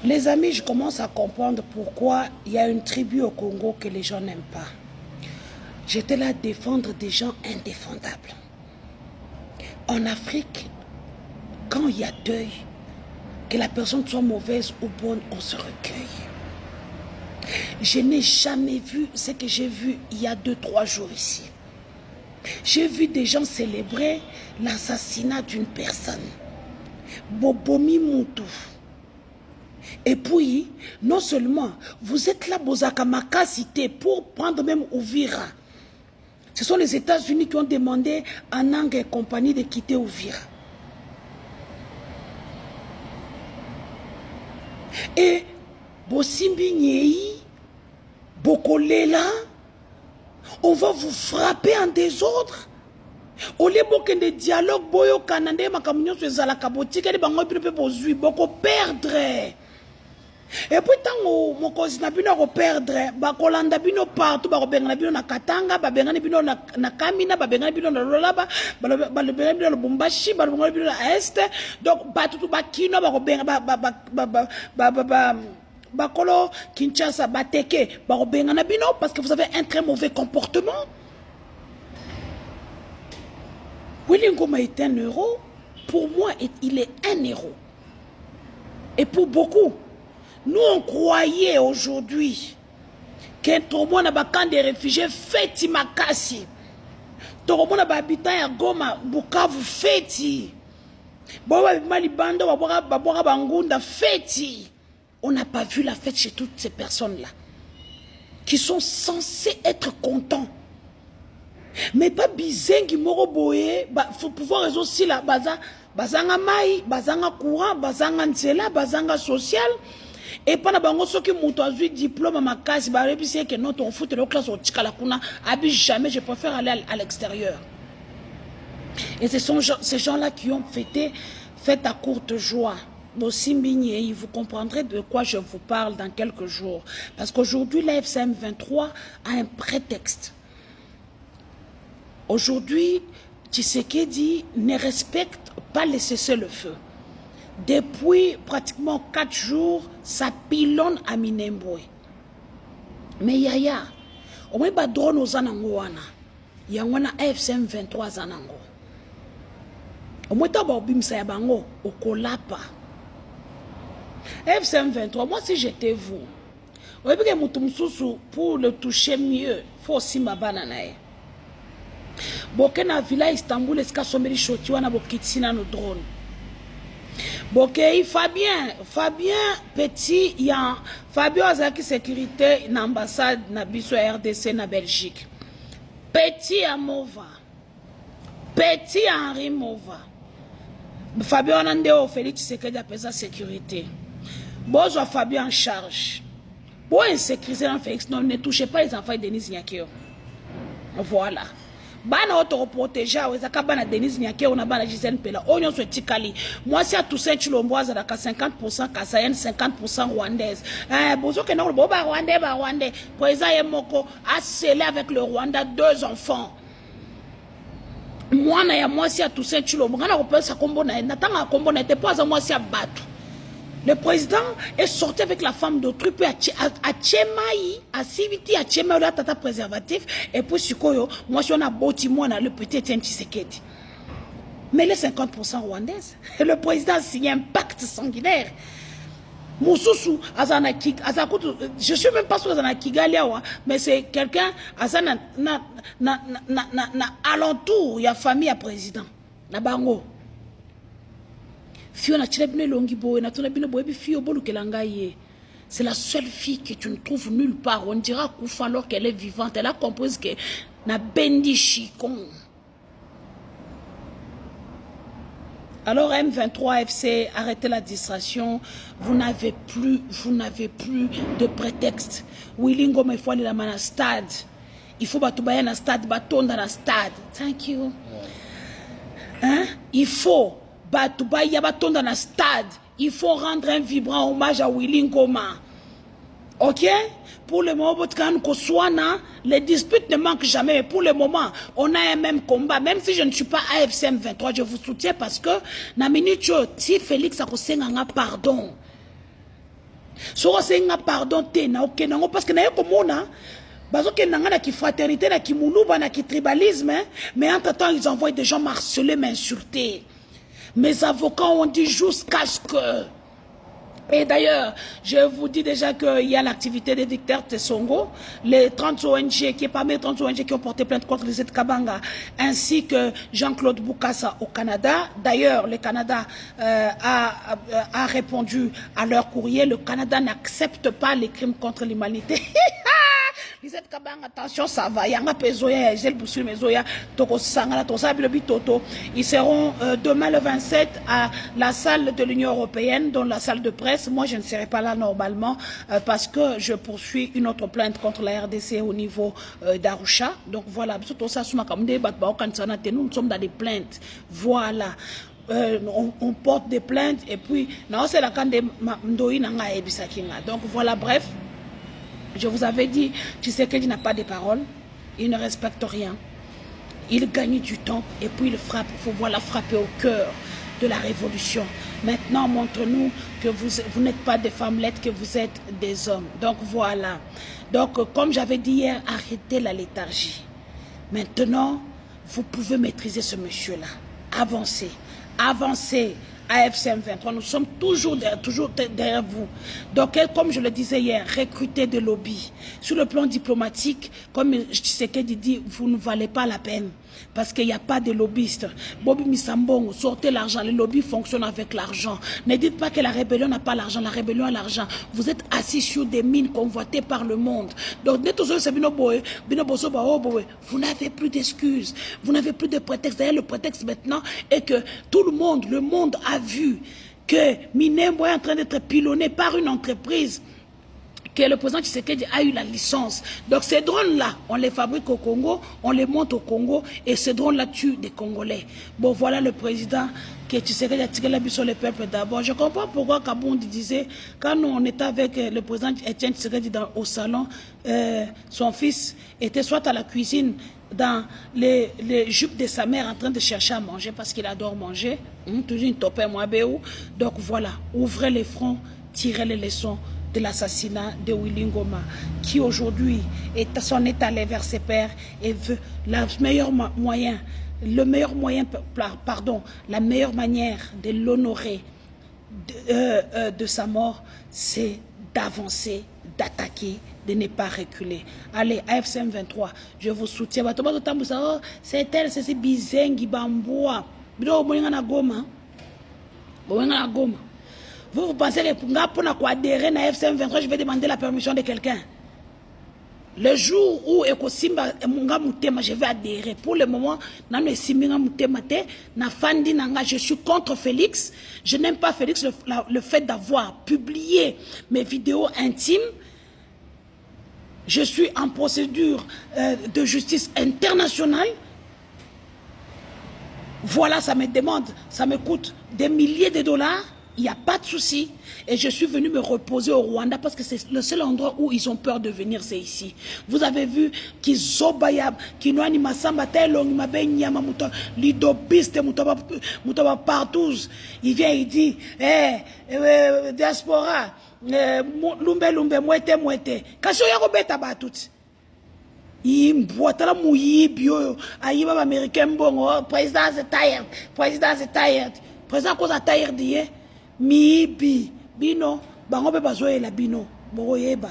Les amis, je commence à comprendre pourquoi il y a une tribu au Congo que les gens n'aiment pas. J'étais là à défendre des gens indéfendables. En Afrique, quand il y a deuil, que la personne soit mauvaise ou bonne, on se recueille. Je n'ai jamais vu ce que j'ai vu il y a 2-3 jours ici. J'ai vu des gens célébrer l'assassinat d'une personne. Bobomi Moutou. Et puis, non seulement, vous êtes là, Bozaka cité pour prendre même Ouvira. Ce sont les États-Unis qui ont demandé à Nang et compagnie de quitter Ouvira. Et, Bosimbi Nyei, Bokolela, on va vous frapper en désordre. Au lieu de dialogue, boyo kanande makamunyo se zalakaboti kali bango pipe bozui boko perdre. Et puis tant mon cousin bino ko perdre, ba kolanda bino partout, ba benga bino na Katanga, ba benga bino na Kamina, ba benga bino na Lolaba, ba benga bino na Lubumbashi, ba benga bino na Est. Donc ba tout ba kino ba benga Bakolo, Kinshasa, Bateke, Barobenga Nabino, parce que vous avez un très mauvais comportement. Willy Ngoma est un héros. Pour moi, il est un héros. Et pour beaucoup, nous on croyait aujourd'hui qu'un tourment n'a pas camp des réfugiés Feti Makasi. Tourment n'a pas habitant à Goma, Bukavu Feti. Boba Malibanda, Babora Bangunda Feti. On n'a pas vu la fête chez toutes ces personnes-là, qui sont censées être contents. Mais pas bizengi moroboye, faut pouvoir résoudre aussi la bazanga mai, bazanga courant, bazanga nzela, bazanga social. Et pendant bango ceux qui m'ont eu diplôme à ma case, bah réputé que non, ton foot de classe au Tchikalakuna, habite jamais, je préfère aller à l'extérieur. Et ce sont ces gens-là qui ont fêté à courte joie. Vous comprendrez de quoi je vous parle dans quelques jours. Parce qu'aujourd'hui, la FCM 23 a un prétexte. Aujourd'hui, Tshisekedi ne respecte pas le cessez-le-feu. Depuis pratiquement 4 jours, ça pilonne à Minembwe. Mais Yaya, au moins, il y a drone aux Anangoana. Il y a un FCM 23 Anango. Au moins, il y a un bango au Kolapa. FCM 23, moi si j'étais vous, pour le toucher mieux, il faut aussi ma banane. Bokena Villa Istanbul, est-ce qu'il y a choti wana bokitsina no drone. Bokei Fabien Petit, il y a Fabio Azaki sécurité na ambassade na biso RDC na Belgique. Petit à Mova. Petit à Henri Mova. Fabio Anandeo Félix Tshisekedi a sa sécurité. Bonjour Fabien en charge. Pour insécuriser en Félix, non, ne touchez pas les enfants de Denise Nyakio. Voilà. Bana auto protéger, ezaka bana Denise Nyakio na bana Gisèle Pela. Onyo so tikali. Moi si à Toussaint Chilomboise da 50% Kasayen, 50% rwandaise. Bozo ke na boba rwandais. Président Yemoko a scellé avec le Rwanda 2 enfants. Moi si à Toussaint Chilomboise, on peut sa combo na natanga combo n'était pas à moi si à battre. Le président est sorti avec la femme d'autrui, puis à Tchemaï, à Siviti, à Tchemaï, à Tata préservatif, et puis Sukoyo, moi si on a bâti moi, le petit Etienne Tshisekedi. Mais les 50% rwandaises, le président a signé un pacte sanguinaire. Moussoussou, je ne suis même pas sûr dans Kigali, mais c'est quelqu'un, alentour, il y a famille à président, na bango. C'est la seule fille que tu ne trouves nulle part. On dira Koufa alors qu'elle est vivante. Elle a compris que na bendi chikon. Alors M23 FC, arrêtez la distraction. Vous n'avez plus de prétexte. Willy Ngoma, il faut aller dans le stade. Il faut battre dans stade, bâton dans le stade. Thank you. Hein? Il faut. Dans le stade, il faut rendre un vibrant hommage à Willy Ngoma. Ok? Pour le moment, les disputes ne manquent jamais. Mais pour le moment, on a un même combat. Même si je ne suis pas AFCM 23, je vous soutiens parce que, na minute, si Félix a pardon. Soro senga pardon te na ok nango parce que na yo komona bazo ke nanga na ki fraternité na ki muluba na ki tribalisme hein, mais entre temps ils envoient des gens m'harceler m'insulter. Mes avocats ont dit jusqu'à ce que. Et d'ailleurs, je vous dis déjà qu'il y a l'activité de Victor Tessongo, les 30 ONG, qui est parmi les 30 ONG qui ont porté plainte contre les Kabanga, ainsi que Jean-Claude Boukassa au Canada. D'ailleurs, le Canada a répondu à leur courrier. Le Canada n'accepte pas les crimes contre l'humanité. Lisette Kabanga, attention, ça va. Yanga Pezoya, Gel Boussu Mezoya, Toko Sangala, Tosabi le Bitoto. Ils seront demain le 27 à la salle de l'Union Européenne, dans la salle de presse. Moi, je ne serai pas là normalement parce que je poursuis une autre plainte contre la RDC au niveau d'Arusha. Donc voilà, nous sommes dans des plaintes. Voilà. On porte des plaintes et puis, non, c'est la cande donc voilà, bref. Je vous avais dit, tu sais qu'il n'a pas de parole, il ne respecte rien, il gagne du temps et puis il frappe, il faut voir la frapper au cœur de la révolution. Maintenant, montre-nous que vous n'êtes pas des femmelettes, que vous êtes des hommes. Donc voilà. Donc comme j'avais dit hier, arrêtez la léthargie. Maintenant, vous pouvez maîtriser ce monsieur-là. Avancez, avancez. AFC M23, nous sommes toujours derrière vous. Donc, comme je le disais hier, recrutez des lobbies. Sur le plan diplomatique, comme Tshisekedi dit, vous ne valez pas la peine. Parce qu'il n'y a pas de lobbyistes. Bobby Misambongo, sortez l'argent. Les lobbies fonctionnent avec l'argent. Ne dites pas que la rébellion n'a pas l'argent. La rébellion a l'argent. Vous êtes assis sur des mines convoitées par le monde. Donc, vous n'avez plus d'excuses. Vous n'avez plus de prétexte. D'ailleurs, le prétexte maintenant est que tout le monde a vu que Minembo est en train d'être pilonné par une entreprise, que le président Tshisekedi a eu la licence. Donc ces drones-là, on les fabrique au Congo, on les monte au Congo, et ces drones-là tuent des Congolais. Bon, voilà le président que Tshisekedi a tiré la bille sur le peuple d'abord. Je comprends pourquoi Kabound disait, quand nous, on était avec le président Etienne Tshisekedi au salon, son fils était soit à la cuisine, dans les jupes de sa mère en train de chercher à manger parce qu'il adore manger. Toujours une topée moi béou. Donc voilà, ouvrez les fronts, tirez les leçons de l'assassinat de Willy Ngoma, qui aujourd'hui s'en est allé vers ses pères et veut la meilleure manière de l'honorer de sa mort, c'est d'avancer, d'attaquer, de ne pas reculer. Allez, AFC M23, je vous soutiens. C'est elle, c'est Bizengi Bamboua. Vous pensez que pour adhérer à AFC M23, je vais demander la permission de quelqu'un? Le jour où je vais adhérer, pour le moment, je suis contre Félix. Je n'aime pas Félix, le fait d'avoir publié mes vidéos intimes. Je suis en procédure de justice internationale. Voilà, ça me demande, ça me coûte des milliers de dollars. Il n'y a pas de souci. Et je suis venu me reposer au Rwanda parce que c'est le seul endroit où ils ont peur de venir, c'est ici. Vous avez vu qu'ils obayab, qu'ils n'ont pas samba telong, ma benyama muto, lidobiste muto partout. Il vient, il dit, diaspora, lumbe mwete. Kaso ya robeta ba tout. Il boitala mouyibio, aïba américain bon, président est tired, président cause a tired, mibi bino bango be bazoyela bino boyeba.